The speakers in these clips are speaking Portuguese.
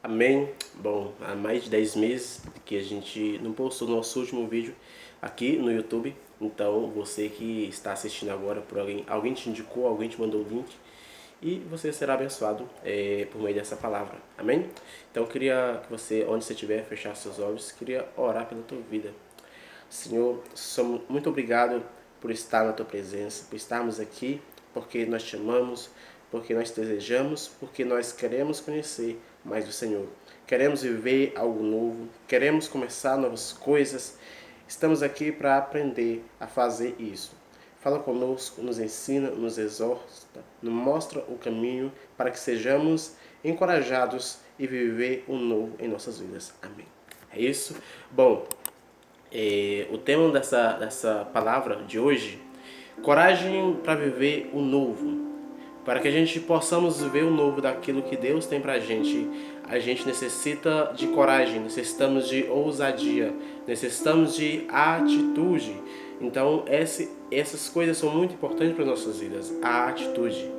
Amém. Bom, há mais de 10 meses que a gente não postou nosso último vídeo aqui no YouTube. Então, você que está assistindo agora por alguém te indicou, alguém te mandou o link e você será abençoado por meio dessa palavra. Amém? Então, eu queria que você, onde você estiver, fechasse seus olhos, queria orar pela tua vida. Senhor, somos muito obrigado por estar na tua presença, por estarmos aqui, porque nós te amamos, porque nós desejamos, porque nós queremos conhecer mais do Senhor. Queremos viver algo novo, queremos começar novas coisas. Estamos aqui para aprender a fazer isso. Fala conosco, nos ensina, nos exorta, nos mostra o caminho para que sejamos encorajados e viver o novo em nossas vidas. Amém. É isso? Bom, o tema dessa palavra de hoje, coragem para viver o novo. Para que a gente possamos viver o novo daquilo que Deus tem pra gente, a gente necessita de coragem, necessitamos de ousadia, necessitamos de atitude. Então, essas coisas são muito importantes para as nossas vidas, a atitude.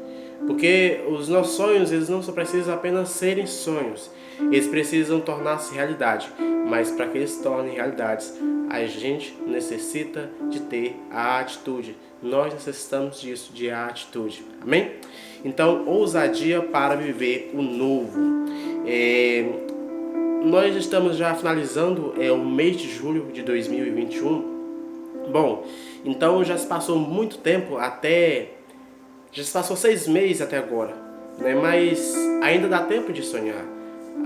Porque os nossos sonhos, eles não só precisam apenas serem sonhos, eles precisam tornar-se realidade. Mas para que eles se tornem realidades, a gente necessita de ter a atitude. Nós necessitamos disso, de atitude. Amém? Então, ousadia para viver o novo. Nós estamos já finalizando o mês de julho de 2021. Bom, então já se passou muito tempo já se passou 6 meses até agora, né? Mas ainda dá tempo de sonhar,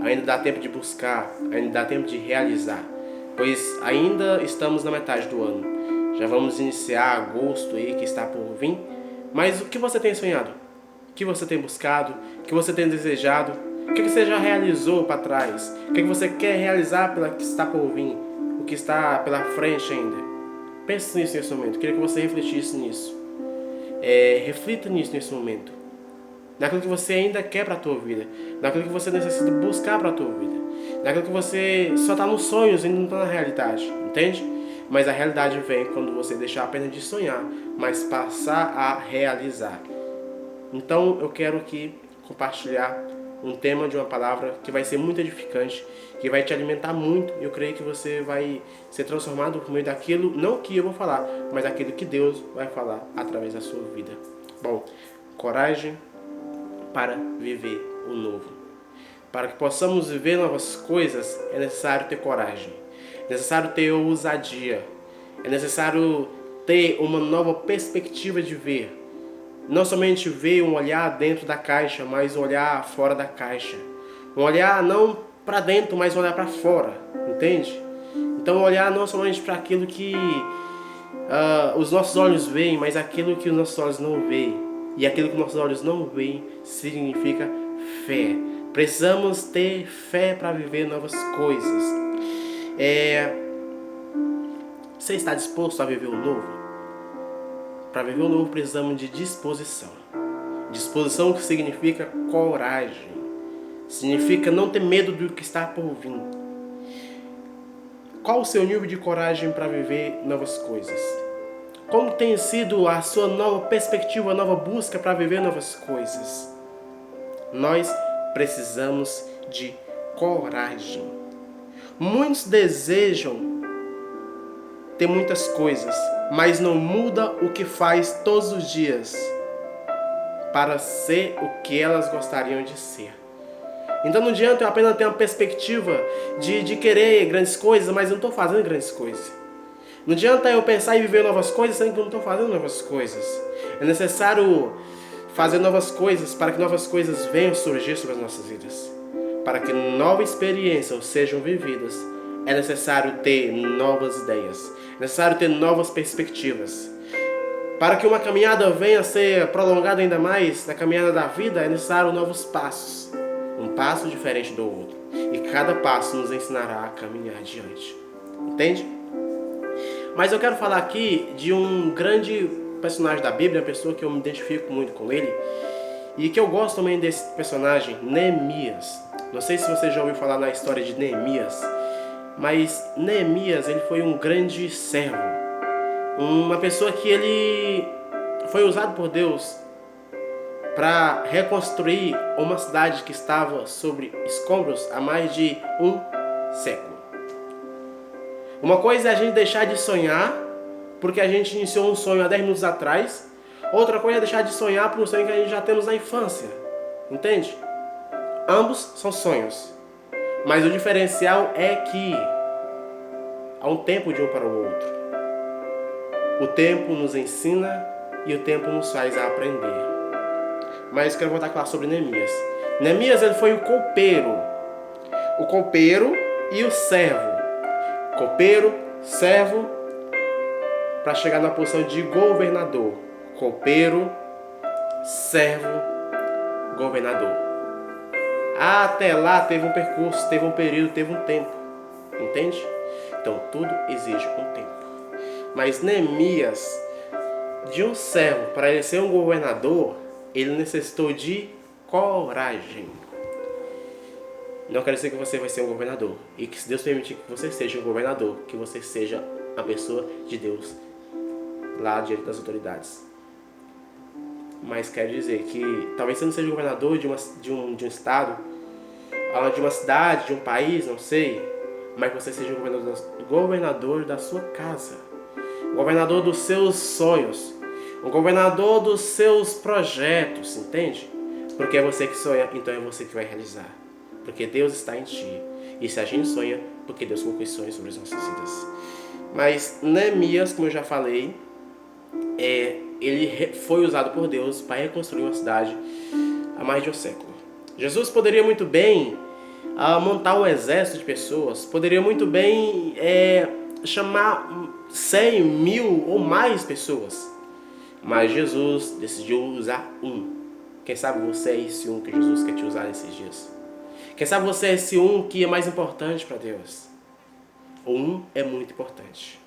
ainda dá tempo de buscar, ainda dá tempo de realizar, pois ainda estamos na metade do ano. Já vamos iniciar agosto aí que está por vir. Mas o que você tem sonhado? O que você tem buscado? O que você tem desejado? O que você já realizou para trás? O que você quer realizar pela que está por vir? O que está pela frente ainda? Pense nisso nesse momento. Queria que você refletisse nisso. Reflita nisso nesse momento. Naquilo que você ainda quer para a tua vida. Naquilo que você necessita buscar para a tua vida. Naquilo que você só está nos sonhos e não está na realidade. Entende? Mas a realidade vem quando você deixar apenas de sonhar, mas passar a realizar. Então eu quero aqui compartilhar um tema de uma palavra que vai ser muito edificante, que vai te alimentar muito. Eu creio que você vai ser transformado por meio daquilo, não que eu vou falar, mas daquilo que Deus vai falar através da sua vida. Bom, coragem para viver o novo. Para que possamos viver novas coisas, é necessário ter coragem. É necessário ter ousadia. É necessário ter uma nova perspectiva de ver. Não somente ver um olhar dentro da caixa, mas um olhar fora da caixa. Um olhar não para dentro, mas um olhar para fora. Entende? Então olhar não somente para aquilo que os nossos olhos veem, mas aquilo que os nossos olhos não veem. E aquilo que os nossos olhos não veem significa fé. Precisamos ter fé para viver novas coisas. Você está disposto a viver o novo? Para viver o novo precisamos de disposição. Disposição que significa coragem. Significa não ter medo do que está por vir. Qual o seu nível de coragem para viver novas coisas? Como tem sido a sua nova perspectiva, a nova busca para viver novas coisas? Nós precisamos de coragem. Muitos desejam ter muitas coisas, mas não muda o que faz todos os dias para ser o que elas gostariam de ser. Então não adianta eu apenas ter uma perspectiva de querer grandes coisas, mas eu não estou fazendo grandes coisas. Não adianta eu pensar em viver novas coisas, sendo que eu não estou fazendo novas coisas. É necessário fazer novas coisas para que novas coisas venham surgir sobre as nossas vidas. Para que novas experiências sejam vividas, é necessário ter novas ideias. É necessário ter novas perspectivas. Para que uma caminhada venha a ser prolongada ainda mais, na caminhada da vida, é necessário novos passos. Um passo diferente do outro. E cada passo nos ensinará a caminhar adiante. Entende? Mas eu quero falar aqui de um grande personagem da Bíblia, uma pessoa que eu me identifico muito com ele. E que eu gosto também desse personagem, Neemias. Não sei se você já ouviu falar na história de Neemias. Mas Neemias, ele foi um grande servo. Uma pessoa que ele foi usado por Deus para reconstruir uma cidade que estava sobre escombros há mais de um século. Uma coisa é a gente deixar de sonhar porque a gente iniciou um sonho há 10 minutos atrás. Outra coisa é deixar de sonhar por um sonho que a gente já temos na infância. Entende? Ambos são sonhos. Mas o diferencial é que há um tempo de um para o outro. O tempo nos ensina e o tempo nos faz aprender. Mas quero voltar a falar sobre Neemias. Neemias, ele foi o copeiro. O copeiro e o servo. Copeiro, servo, para chegar na posição de governador. Copeiro, servo, governador. Até lá teve um percurso, teve um período, teve um tempo. Entende? Então tudo exige um tempo. Mas Neemias, de um servo para ele ser um governador, ele necessitou de coragem. Não quero dizer que você vai ser um governador. E que se Deus permitir que você seja um governador, que você seja a pessoa de Deus lá diante das autoridades. Mas quero dizer que talvez você não seja governador de um estado, de uma cidade, de um país, não sei. Mas que você seja o governador da sua casa. O governador dos seus sonhos. O governador dos seus projetos, entende? Porque é você que sonha, então é você que vai realizar. Porque Deus está em ti. E se a gente sonha, porque Deus colocou sonhos sobre as nossas vidas. Mas Neemias, como eu já falei, ele foi usado por Deus para reconstruir uma cidade há mais de um século. Jesus poderia muito bem montar um exército de pessoas, poderia muito bem chamar 100, 1000 ou mais pessoas. Mas Jesus decidiu usar um. Quem sabe você é esse um que Jesus quer te usar nesses dias? Quem sabe você é esse um que é mais importante para Deus? O um é muito importante.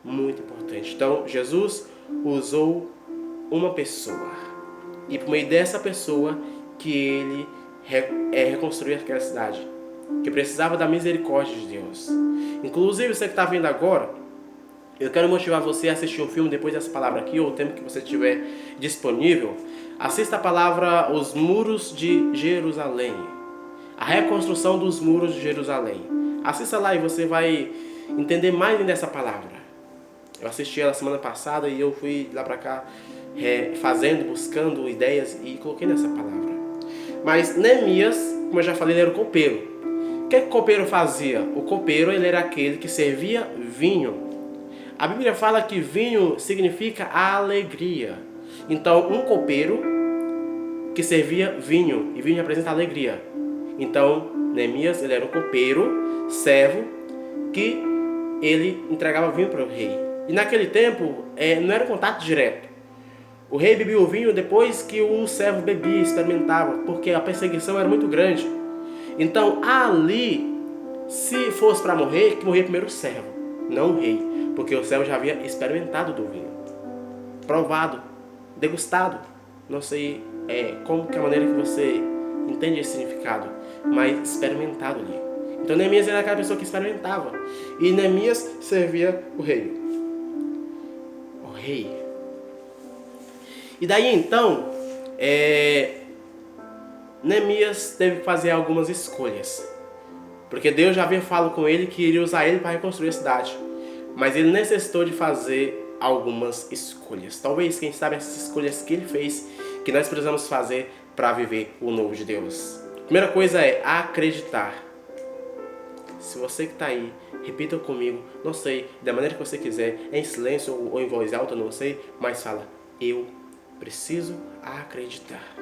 Muito importante. Então, Jesus usou uma pessoa. E por meio dessa pessoa que ele reconstruiu aquela cidade. Que precisava da misericórdia de Deus. Inclusive, você que está vendo agora, eu quero motivar você a assistir um filme depois dessa palavra aqui, ou o tempo que você tiver disponível. Assista a palavra Os Muros de Jerusalém. A reconstrução dos muros de Jerusalém. Assista lá e você vai entender mais dessa palavra. Eu assisti ela semana passada e eu fui lá para cá buscando ideias e coloquei nessa palavra. Mas Neemias, como eu já falei, ele era o copeiro. O que o copeiro fazia? O copeiro, ele era aquele que servia vinho. A Bíblia fala que vinho significa alegria. Então, um copeiro que servia vinho, e vinho representa alegria. Então, Neemias, ele era um copeiro, servo, que ele entregava vinho para o rei. E naquele tempo, não era um contato direto. O rei bebia o vinho depois que o servo bebia, experimentava, porque a perseguição era muito grande. Então, ali, se fosse para morrer, que morria primeiro o servo, não o rei. Porque o servo já havia experimentado do vinho. Provado, degustado. Não sei como que é a maneira que você entende esse significado, mas experimentado ali. Então Neemias era aquela pessoa que experimentava. E Neemias servia o rei. O rei. E daí então, Neemias teve que fazer algumas escolhas. Porque Deus já havia falado com ele que iria usar ele para reconstruir a cidade. Mas ele necessitou de fazer algumas escolhas. Talvez, quem sabe, essas escolhas que ele fez, que nós precisamos fazer para viver o novo de Deus. Primeira coisa é acreditar. Se você que está aí, repita comigo, não sei, da maneira que você quiser, em silêncio ou em voz alta, não sei, mas fala: eu preciso acreditar.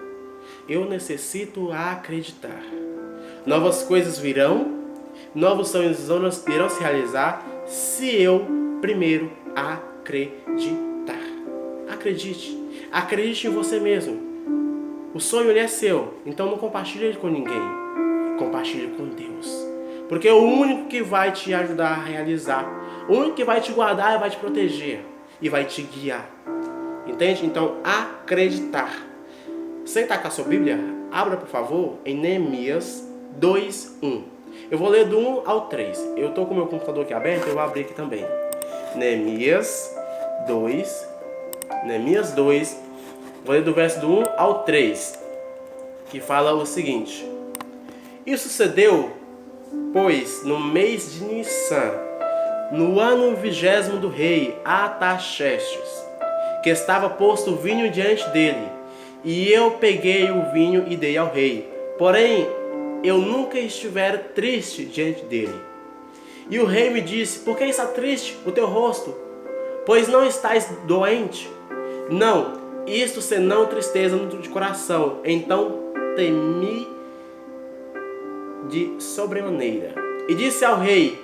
Eu necessito acreditar. Novas coisas virão, novos sonhos irão se realizar se eu primeiro acreditar. Acredite. Acredite em você mesmo. O sonho ele é seu, então não compartilhe ele com ninguém. Compartilhe com Deus. Porque é o único que vai te ajudar a realizar. O único que vai te guardar e vai te proteger. E vai te guiar. Entende? Então, acreditar. Você está com a sua Bíblia? Abra, por favor, em Neemias 2:1. Eu vou ler do 1 ao 3. Eu estou com o meu computador aqui aberto, eu vou abrir aqui também. Neemias 2, Vou ler do verso do 1 ao 3, que fala o seguinte: E sucedeu, pois, no mês de Nissan, no ano 20º do rei Artaxerxes, que estava posto o vinho diante dele, e eu peguei o vinho e dei ao rei. Porém, eu nunca estivera triste diante dele. E o rei me disse: Por que está triste o teu rosto? Pois não estás doente? Não, isto senão tristeza de coração. Então temi de sobremaneira. E disse ao rei: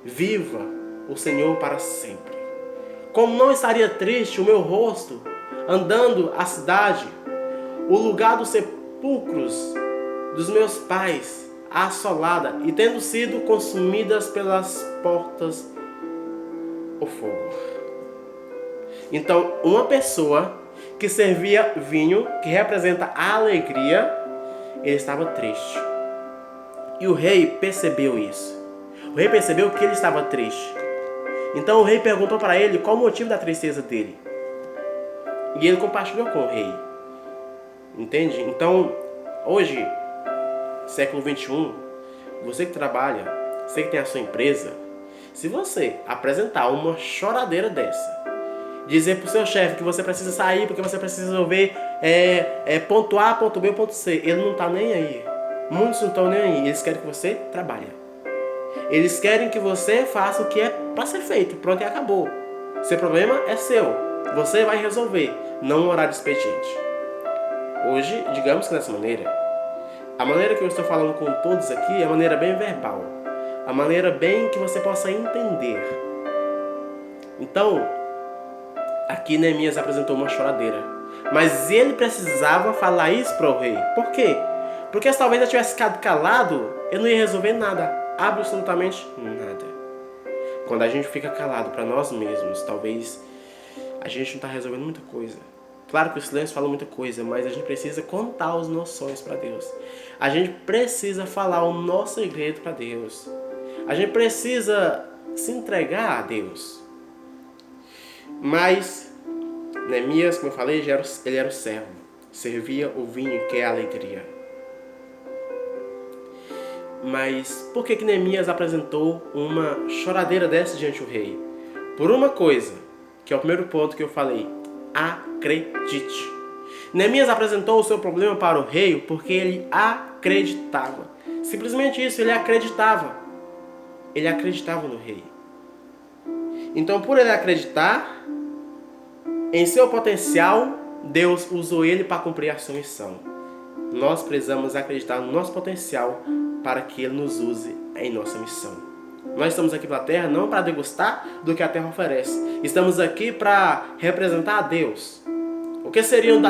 Viva o Senhor para sempre. Como não estaria triste o meu rosto, andando a cidade, o lugar dos sepulcros dos meus pais, assolada, e tendo sido consumidas pelas portas o fogo. Então, uma pessoa que servia vinho, que representa a alegria, ele estava triste. E o rei percebeu isso. O rei percebeu que ele estava triste. Então o rei perguntou para ele qual o motivo da tristeza dele. E ele compartilhou com o rei. Entende? Então, hoje, século 21, você que trabalha, você que tem a sua empresa, se você apresentar uma choradeira dessa, dizer para o seu chefe que você precisa sair porque você precisa resolver ponto A, ponto B, ponto C, ele não está nem aí. Muitos não estão nem aí. Eles querem que você trabalhe. Eles querem que você faça o que é para ser feito. Pronto, e acabou. Seu problema é seu. Você vai resolver, não um horário expediente. Hoje, digamos que dessa maneira, a maneira que eu estou falando com todos aqui é a maneira bem verbal. A maneira bem que você possa entender. Então, aqui Neemias apresentou uma choradeira. Mas ele precisava falar isso para o rei. Por quê? Porque se talvez eu tivesse ficado calado, eu não ia resolver nada. Absolutamente nada. Quando a gente fica calado para nós mesmos, talvez a gente não está resolvendo muita coisa. Claro que o silêncio fala muita coisa, mas a gente precisa contar os nossos sonhos para Deus. A gente precisa falar o nosso segredo para Deus. A gente precisa se entregar a Deus. Mas Neemias, como eu falei, ele era o servo. Servia o vinho, que é a alegria. Mas por que Neemias apresentou uma choradeira dessa diante do rei? Por uma coisa, que é o primeiro ponto que eu falei: acredite. Neemias apresentou o seu problema para o rei porque ele acreditava. Simplesmente isso, ele acreditava. Ele acreditava no rei. Então, por ele acreditar em seu potencial, Deus usou ele para cumprir a sua missão. Nós precisamos acreditar no nosso potencial para que Ele nos use em nossa missão. Nós estamos aqui pela Terra não para degustar do que a Terra oferece. Estamos aqui para representar a Deus. O que seriam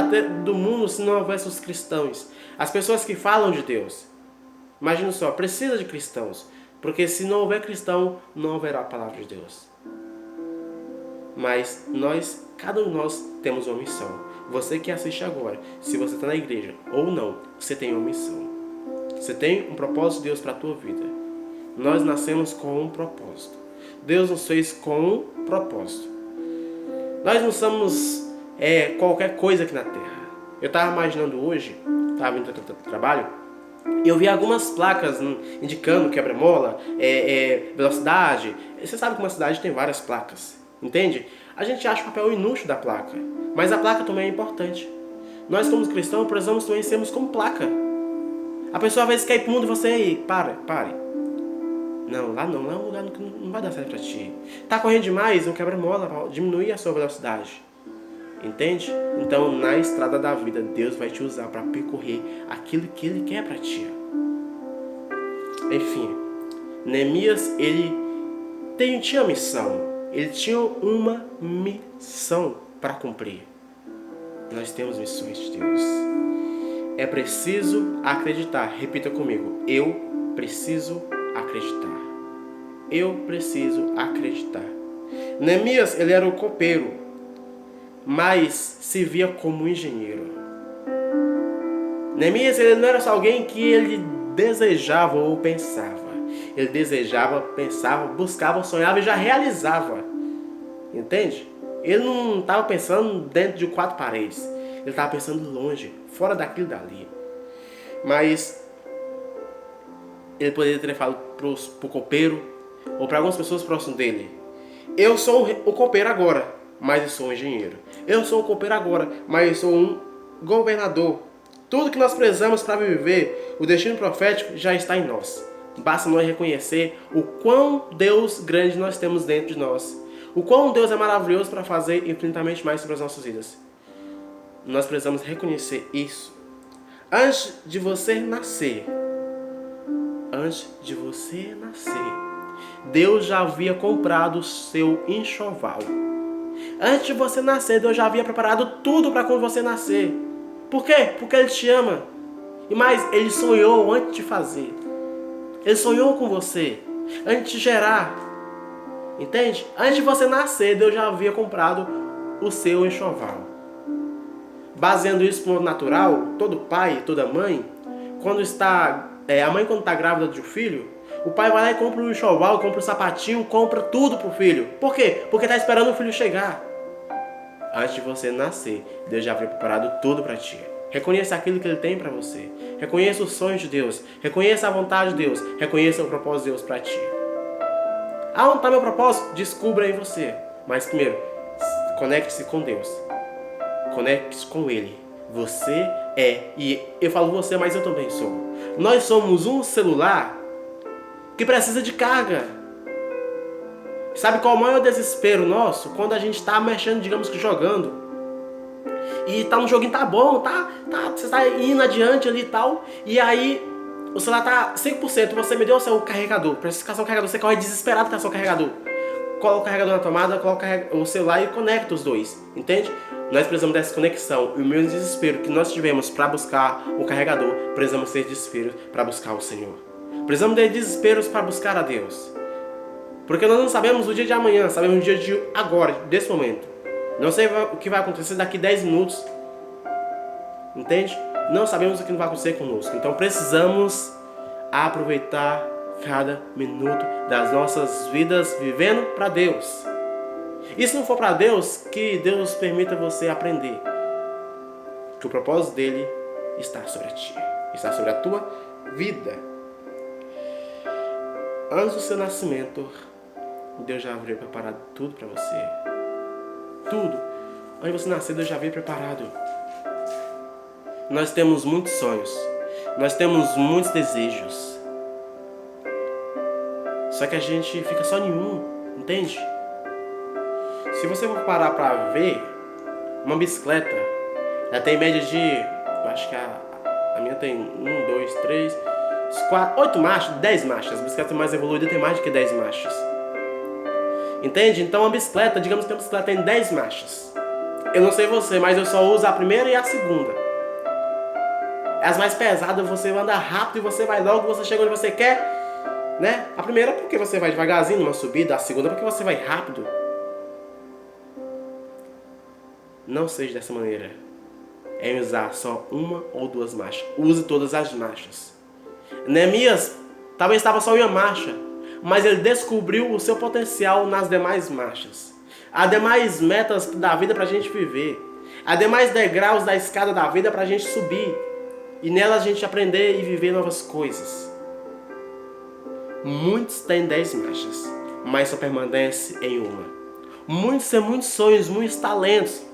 do mundo se não houvesse os cristãos? As pessoas que falam de Deus. Imagina só, precisa de cristãos. Porque se não houver cristão, não haverá a palavra de Deus. Mas cada um de nós temos uma missão. Você que assiste agora, se você está na igreja ou não, você tem uma missão. Você tem um propósito de Deus para a tua vida. Nós nascemos com um propósito. Deus nos fez com um propósito. Nós não somos qualquer coisa aqui na Terra. Eu estava imaginando hoje, estava vindo do trabalho, e eu vi algumas placas indicando quebra-mola, velocidade. Você sabe que uma cidade tem várias placas, entende? A gente acha o papel inútil da placa, mas a placa também é importante. Nós como cristãos precisamos também sermos como placa. A pessoa às vezes quer ir para o mundo e você aí, pare. Não, lá é um lugar que não vai dar certo para ti. Tá correndo demais, um quebra-mola, diminuir a sua velocidade. Entende? Então, na estrada da vida, Deus vai te usar para percorrer aquilo que Ele quer para ti. Enfim, Neemias, ele tinha missão. Ele tinha uma missão para cumprir. Nós temos missões de Deus. É preciso acreditar. Repita comigo. Eu preciso acreditar. Eu preciso acreditar. Neemias, ele era um copeiro, mas se via como um engenheiro. Neemias, ele não era só alguém que ele desejava ou pensava. Ele desejava, pensava, buscava, sonhava e já realizava. Entende? Ele não estava pensando dentro de 4 paredes. Ele estava pensando longe, fora daquilo dali. Mas ele poderia ter falado pro copeiro, ou para algumas pessoas próximas dele: eu sou o copeiro agora, mas eu sou um engenheiro. Eu sou o copeiro agora, mas eu sou um governador. Tudo que nós precisamos para viver o destino profético já está em nós. Basta nós reconhecer o quão Deus grande nós temos dentro de nós. O quão Deus é maravilhoso para fazer infinitamente mais sobre as nossas vidas. Nós precisamos reconhecer isso. Antes de você nascer, Deus já havia comprado o seu enxoval. Antes de você nascer, Deus já havia preparado tudo para quando você nascer. Por quê? Porque Ele te ama. E mais, Ele sonhou antes de fazer. Ele sonhou com você antes de gerar. Entende? Antes de você nascer, Deus já havia comprado o seu enxoval. Baseando isso no natural, todo pai, toda mãe, quando está a mãe quando está grávida de um filho, o pai vai lá e compra o enxoval, compra o sapatinho, compra tudo pro filho. Por quê? Porque está esperando o filho chegar. Antes de você nascer, Deus já havia preparado tudo para ti. Reconheça aquilo que Ele tem para você. Reconheça os sonhos de Deus. Reconheça a vontade de Deus. Reconheça o propósito de Deus para ti. Aonde está meu propósito? Descubra em você. Mas primeiro, conecte-se com Deus. Conecte-se com Ele. Você é, e eu falo você, mas eu também sou. Nós somos um celular que precisa de carga. Sabe qual é o maior desespero nosso? Quando a gente está mexendo, digamos que jogando. E tá um joguinho, tá bom, você está indo adiante ali e tal. E aí o celular tá 100%, você me deu o seu carregador. Precisa ficar seu carregador, você corre desesperado com o seu carregador. Coloca o carregador na tomada, coloca o celular e conecta os dois. Entende? Nós precisamos dessa conexão. E o mesmo desespero que nós tivemos para buscar o carregador, precisamos ter desespero para buscar o Senhor. Precisamos ter desesperos para buscar a Deus. Porque nós não sabemos o dia de amanhã, sabemos o dia de agora, desse momento. Não sei o que vai acontecer daqui 10 minutos. Entende? Não sabemos o que vai acontecer conosco. Então precisamos aproveitar cada minuto das nossas vidas vivendo para Deus. E se não for para Deus, que Deus permita você aprender que o propósito dele está sobre ti, está sobre a tua vida. Antes do seu nascimento, Deus já havia preparado tudo para você. Tudo. Antes de você nascer, Deus já havia preparado. Nós temos muitos sonhos. Nós temos muitos desejos. Só que a gente fica só em um, entende? Se você for parar para ver, uma bicicleta, ela tem média de, eu acho que a minha tem 1, 2, 3, 4, 8 marchas, 10 marchas. As bicicletas mais evoluídas tem mais do que 10 marchas. Entende? Então a bicicleta, digamos que a bicicleta tem 10 marchas. Eu não sei você, mas eu só uso a primeira e a segunda. As mais pesadas você anda rápido e você vai logo, você chega onde você quer, né? A primeira porque você vai devagarzinho numa subida, a segunda porque você vai rápido. Não seja dessa maneira. É usar só uma ou duas marchas. Use todas as marchas. Neemias talvez estava só em uma marcha, mas ele descobriu o seu potencial nas demais marchas. Há demais metas da vida para a gente viver. Há demais degraus da escada da vida para a gente subir. E nela a gente aprender e viver novas coisas. Muitos têm 10 marchas, mas só permanece em uma. Muitos têm muitos sonhos, muitos talentos,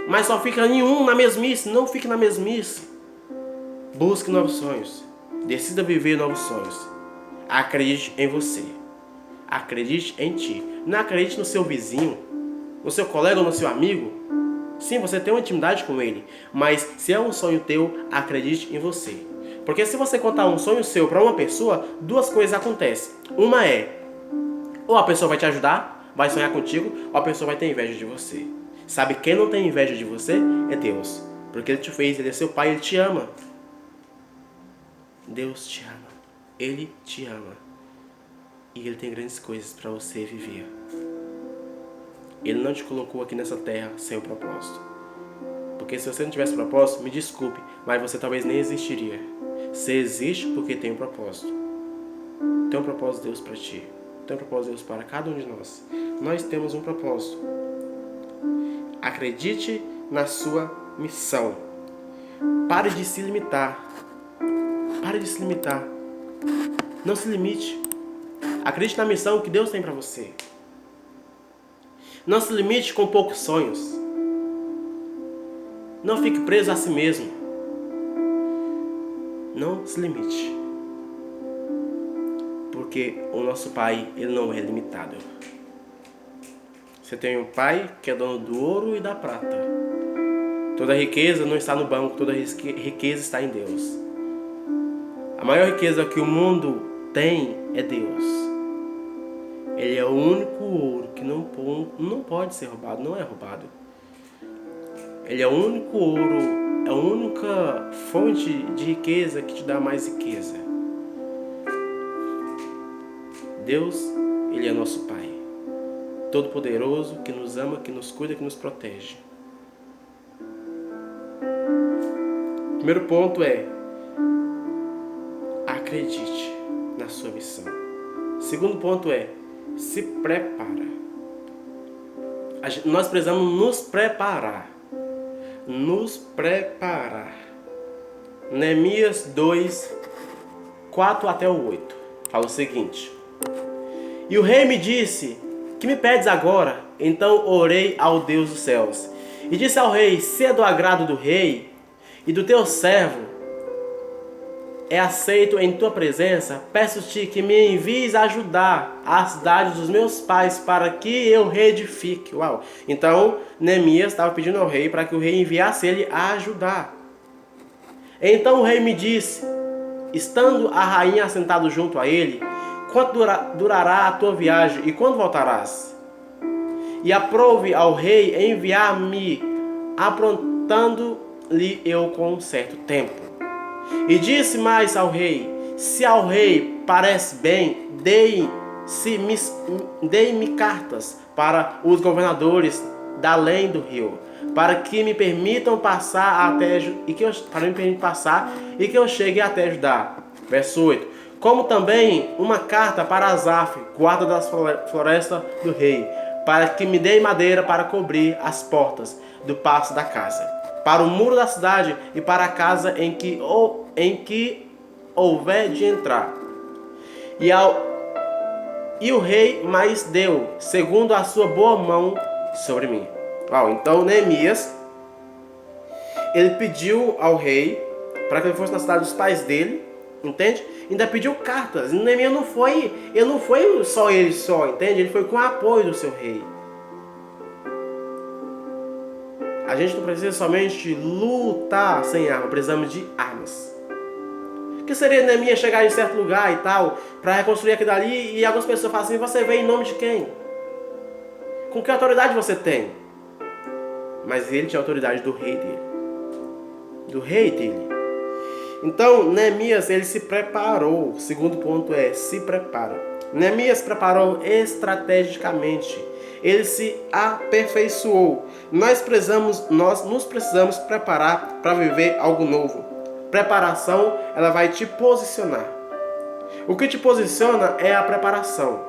mas só fica em um, na mesmice. Não fique na mesmice. Busque novos sonhos. Decida viver novos sonhos. Acredite em você. Acredite em ti. Não acredite no seu vizinho, no seu colega ou no seu amigo. Sim, você tem uma intimidade com ele, mas se é um sonho teu, acredite em você. Porque se você contar um sonho seu para uma pessoa, duas coisas acontecem. Uma é, ou a pessoa vai te ajudar, vai sonhar contigo, ou a pessoa vai ter inveja de você. Sabe quem não tem inveja de você? É Deus. Porque Ele te fez, Ele é seu Pai, Ele te ama. Deus te ama. Ele te ama. E Ele tem grandes coisas para você viver. Ele não te colocou aqui nessa terra sem um propósito. Porque se você não tivesse propósito, me desculpe, mas você talvez nem existiria. Você existe porque tem um propósito. Tem um propósito de Deus para ti. Tem um propósito de Deus para cada um de nós. Nós temos um propósito. Acredite na sua missão. Pare de se limitar. Pare de se limitar. Não se limite. Acredite na missão que Deus tem para você. Não se limite com poucos sonhos. Não fique preso a si mesmo. Não se limite. Porque o nosso Pai, Ele não é limitado. Você tem um Pai que é dono do ouro e da prata. Toda riqueza não está no banco, toda riqueza está em Deus. A maior riqueza que o mundo tem é Deus. Ele é o único ouro que não pode ser roubado, não é roubado. Ele é o único ouro, é a única fonte de riqueza que te dá mais riqueza. Deus, Ele é nosso Pai, Todo-Poderoso, que nos ama, que nos cuida, que nos protege. Primeiro ponto é: acredite na sua missão. Segundo ponto é: se prepara. Nós precisamos nos preparar. Nos preparar. Neemias 2, 4 até o 8. Fala o seguinte: E o rei me disse: Que me pedes agora? Então orei ao Deus dos céus. E disse ao rei: Se é do agrado do rei e do teu servo é aceito em tua presença, peço-te que me envies a ajudar a cidade dos meus pais para que eu reedifique. Uau! Então, Neemias estava pedindo ao rei para que o rei enviasse ele a ajudar. Então o rei me disse, estando a rainha assentada junto a ele: Quanto durará a tua viagem e quando voltarás? E aprouve ao rei enviar-me, aprontando-lhe eu com um certo tempo. E disse mais ao rei: Se ao rei parece bem, dei-me cartas para os governadores da além do rio, para que me permitam passar e que eu chegue até Judá. Verso 8. Como também uma carta para Asaf, guarda das florestas do rei, para que me dê madeira para cobrir as portas do passo da casa, para o muro da cidade e para a casa em que houver de entrar. E o rei mais deu, segundo a sua boa mão, sobre mim. Então Neemias, ele pediu ao rei para que ele fosse na cidade dos pais dele, entende? Ainda pediu cartas. Neemias não foi só ele, entende? Ele foi com o apoio do seu rei. A gente não precisa somente lutar sem arma, precisamos de armas. O que seria Neemias chegar em certo lugar e tal, para reconstruir aquilo ali, e algumas pessoas falam assim: você veio em nome de quem? Com que autoridade você tem? Mas ele tinha a autoridade do rei dele. Do rei dele. Então, Neemias, ele se preparou. O segundo ponto é: se prepara. Neemias preparou estrategicamente. Ele se aperfeiçoou. Nós nos precisamos preparar para viver algo novo. Preparação, ela vai te posicionar. O que te posiciona é a preparação.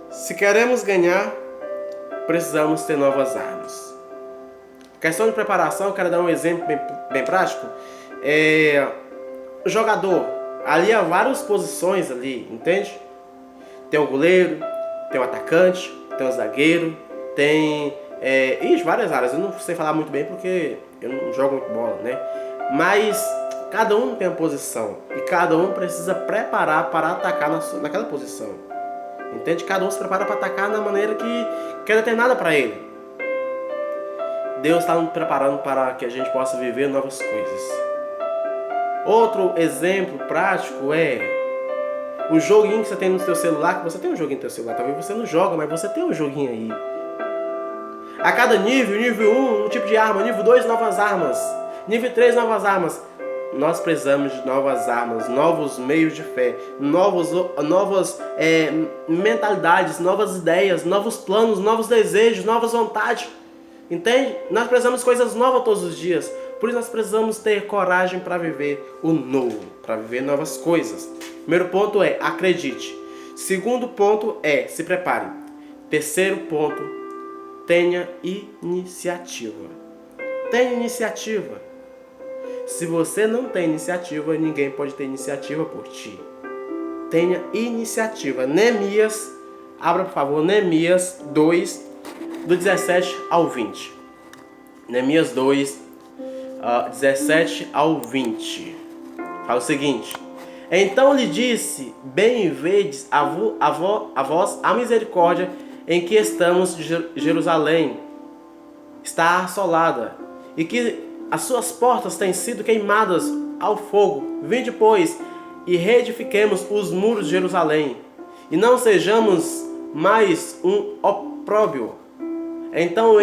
Se queremos ganhar, precisamos ter novas armas. Questão de preparação, eu quero dar um exemplo bem prático. O jogador, ali há várias posições ali, entende? Tem o goleiro, tem o atacante, tem o zagueiro, tem várias áreas. Eu não sei falar muito bem porque eu não jogo muito bola, né? Mas cada um tem uma posição e cada um precisa preparar para atacar naquela posição. Entende? Cada um se prepara para atacar da maneira que é determinada para ele. Deus está nos preparando para que a gente possa viver novas coisas. Outro exemplo prático é o joguinho que você tem no seu celular, que você tem um joguinho no seu celular, talvez você não joga, mas você tem um joguinho aí. A cada nível 1, um tipo de arma, nível 2, novas armas, nível 3, novas armas. Nós precisamos de novas armas, novos meios de fé, novas mentalidades, novas ideias, novos planos, novos desejos, novas vontades. Entende? Nós precisamos de coisas novas todos os dias. Por isso nós precisamos ter coragem para viver o novo, para viver novas coisas. Primeiro ponto é: acredite. Segundo ponto é: se prepare. Terceiro ponto: tenha iniciativa. Tenha iniciativa. Se você não tem iniciativa, ninguém pode ter iniciativa por ti. Tenha iniciativa. Neemias, abra por favor, Neemias 2, do 17 ao 20. Neemias 2, 17 ao 20. Fala o seguinte: então lhe disse, bem vedes a vós a misericórdia em que estamos de Jerusalém está assolada, e que as suas portas têm sido queimadas ao fogo. Vinde, pois, e reedifiquemos os muros de Jerusalém, e não sejamos mais um opróbrio. Então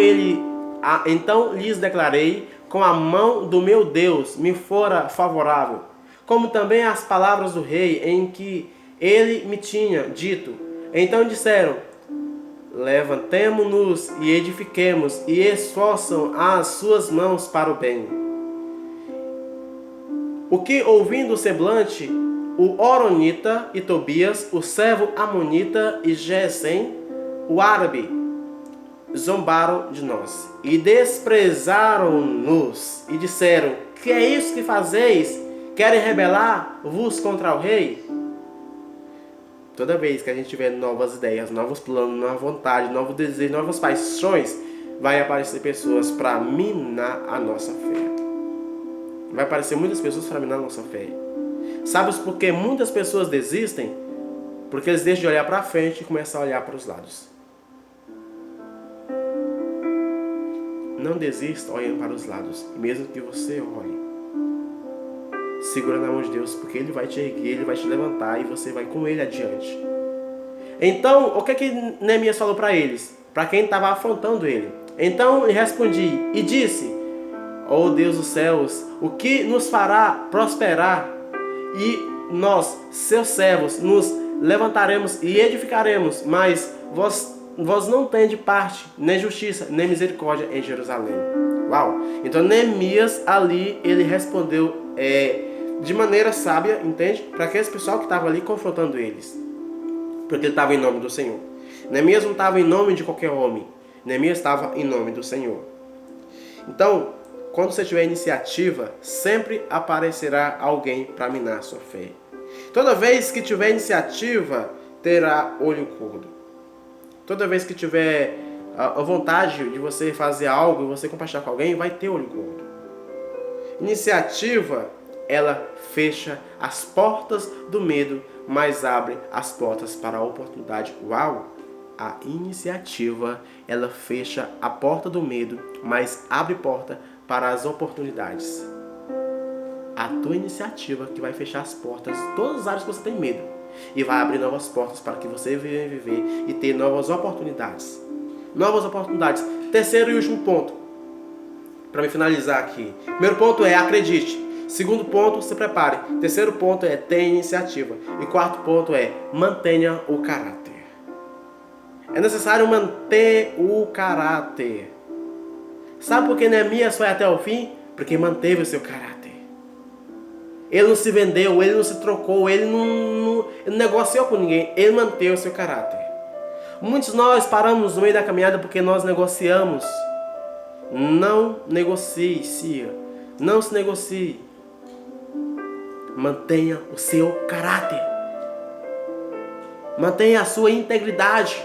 lhes declarei, com a mão do meu Deus me fora favorável, como também as palavras do rei em que ele me tinha dito. Então disseram: levantemo-nos e edifiquemos, e esforçam as suas mãos para o bem. O que, ouvindo o semblante, o Oronita e Tobias, o servo Amonita e Gesem, o árabe, zombaram de nós e desprezaram-nos e disseram: que é isso que fazeis? Querem rebelar-vos contra o rei? Toda vez que a gente tiver novas ideias, novos planos, nova vontade, novo desejo, novas paixões, vai aparecer pessoas para minar a nossa fé. Vai aparecer muitas pessoas para minar a nossa fé. Sabe por que muitas pessoas desistem? Porque eles deixam de olhar para frente e começam a olhar para os lados. Não desista olhando para os lados, mesmo que você olhe. Segura na mão de Deus, porque Ele vai te erguer, Ele vai te levantar e você vai com Ele adiante. Então, o que Neemias falou para eles? Para quem estava afrontando ele. Então eu respondi e disse: ó Deus dos céus, o que nos fará prosperar? E nós, seus servos, nos levantaremos e edificaremos, mas vós não tendes parte, nem justiça, nem misericórdia em Jerusalém. Uau! Então Neemias ali, ele respondeu de maneira sábia, entende? Para aqueles pessoal que estava ali confrontando eles. Porque ele estava em nome do Senhor. Neemias não estava em nome de qualquer homem. Neemias estava em nome do Senhor. Então, quando você tiver iniciativa, sempre aparecerá alguém para minar a sua fé. Toda vez que tiver iniciativa, terá olho gordo. Toda vez que tiver a vontade de você fazer algo e você compartilhar com alguém, vai ter olho gordo. Iniciativa, ela fecha as portas do medo, mas abre as portas para a oportunidade. Uau! A iniciativa, ela fecha a porta do medo, mas abre porta para as oportunidades. A tua iniciativa que vai fechar as portas de todas as áreas que você tem medo e vai abrir novas portas para que você venha viver e ter novas oportunidades. Novas oportunidades. Terceiro e último ponto, para me finalizar aqui. Primeiro ponto é acredite. Segundo ponto, se prepare. Terceiro ponto é tenha iniciativa. E quarto ponto é mantenha o caráter. É necessário manter o caráter. Sabe por que Neemias foi até o fim? Porque manteve o seu caráter. Ele não se vendeu, ele não se trocou, ele não negociou com ninguém. Ele manteve o seu caráter. Muitos de nós paramos no meio da caminhada porque nós negociamos. Não negocie, Cia. Não se negocie. Mantenha o seu caráter. Mantenha a sua integridade.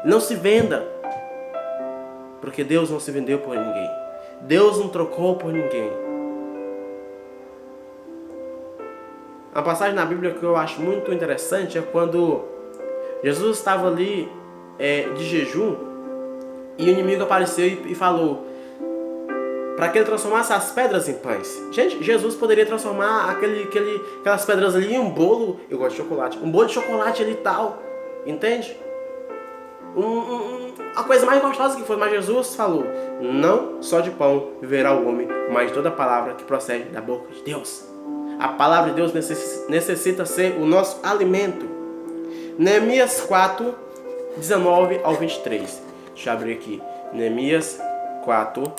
Não se venda. Porque Deus não se vendeu por ninguém. Deus não trocou por ninguém. Uma passagem na Bíblia que eu acho muito interessante é quando Jesus estava ali de jejum e o inimigo apareceu e falou para que ele transformasse as pedras em pães. Gente, Jesus poderia transformar aquelas pedras ali em um bolo. Eu gosto de chocolate. Um bolo de chocolate ali e tal. Entende? A coisa mais gostosa que foi. Mas Jesus falou: não só de pão viverá o homem, mas de toda palavra que procede da boca de Deus. A palavra de Deus necessita ser o nosso alimento. Neemias 4, 19 ao 23. Deixa eu abrir aqui. Neemias 4,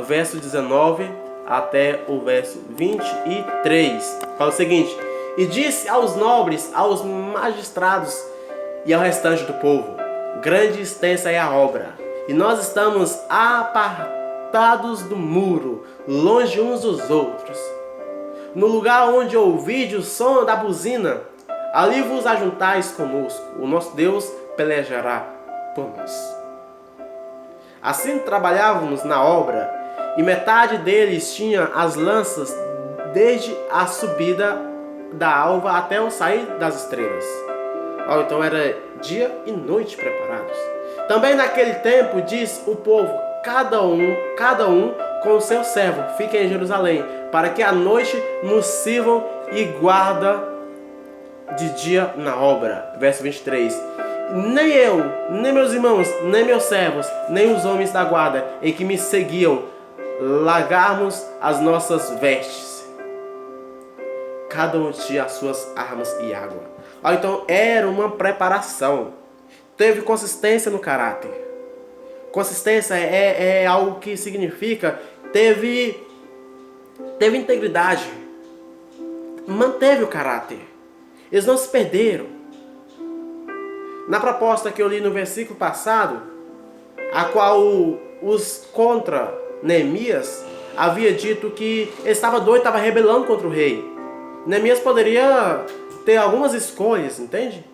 verso 19 até o verso 23. Fala o seguinte: e disse aos nobres, aos magistrados e ao restante do povo: grande e extensa é a obra, e nós estamos apartados do muro, longe uns dos outros. No lugar onde ouvide o som da buzina, ali vos ajuntais conosco. O nosso Deus pelejará por nós. Assim trabalhávamos na obra, e metade deles tinha as lanças desde a subida da alva até o sair das estrelas. Então era dia e noite preparados. Também naquele tempo diz o povo, cada um com o seu servo, fiquem em Jerusalém, para que à noite nos sirvam e guarda de dia na obra. Verso 23. Nem eu, nem meus irmãos, nem meus servos, nem os homens da guarda em que me seguiam, largarmos as nossas vestes. Cada um tinha as suas armas e água. Então era uma preparação. Teve consistência no caráter. Consistência é algo que significa teve integridade. Manteve o caráter. Eles não se perderam. Na proposta que eu li no versículo passado, a qual os contra Neemias havia dito que ele estava doido, estava rebelando contra o rei. Neemias poderia ter algumas escolhas, entende?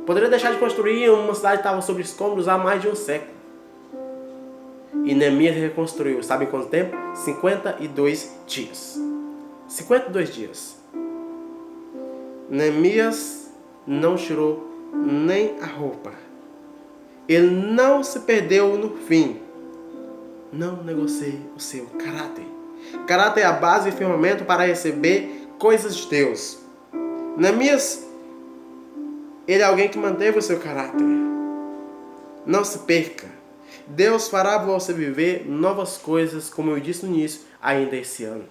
Poderia deixar de construir uma cidade que estava sob escombros há mais de um século. E Neemias reconstruiu, sabe em quanto tempo? 52 dias. 52 dias. Neemias não tirou nem a roupa. Ele não se perdeu no fim. Não negocie o seu caráter. Caráter é a base e firmamento para receber coisas de Deus. Neemias, ele é alguém que manteve o seu caráter. Não se perca. Deus fará você viver novas coisas, como eu disse no início, ainda esse ano.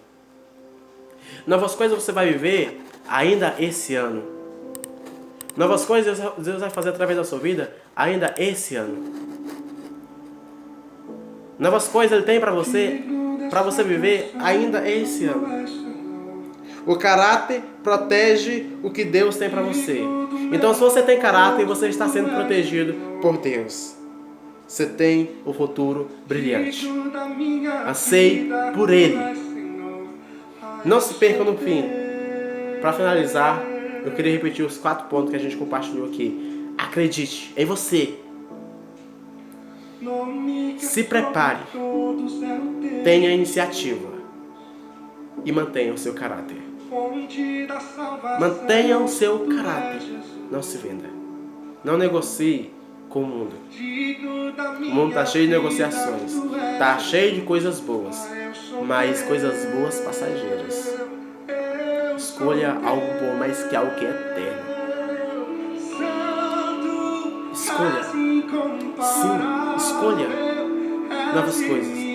Novas coisas você vai viver ainda esse ano. Novas coisas Deus vai fazer através da sua vida ainda esse ano. Novas coisas Ele tem para você viver ainda esse ano. O caráter protege o que Deus tem para você. Então, se você tem caráter, você está sendo protegido por Deus. Você tem o futuro brilhante. Anseie por Ele. Não se perca no fim. Para finalizar, eu queria repetir os 4 pontos que a gente compartilhou aqui. Acredite em você. Se prepare. Tenha iniciativa. E mantenha o seu caráter. Mantenha o seu caráter. Não se venda. Não negocie com o mundo. O mundo está cheio de negociações. Está cheio de coisas boas. Mas coisas boas passageiras. Escolha algo bom, mas que algo que é eterno. Escolha. Sim, escolha novas coisas.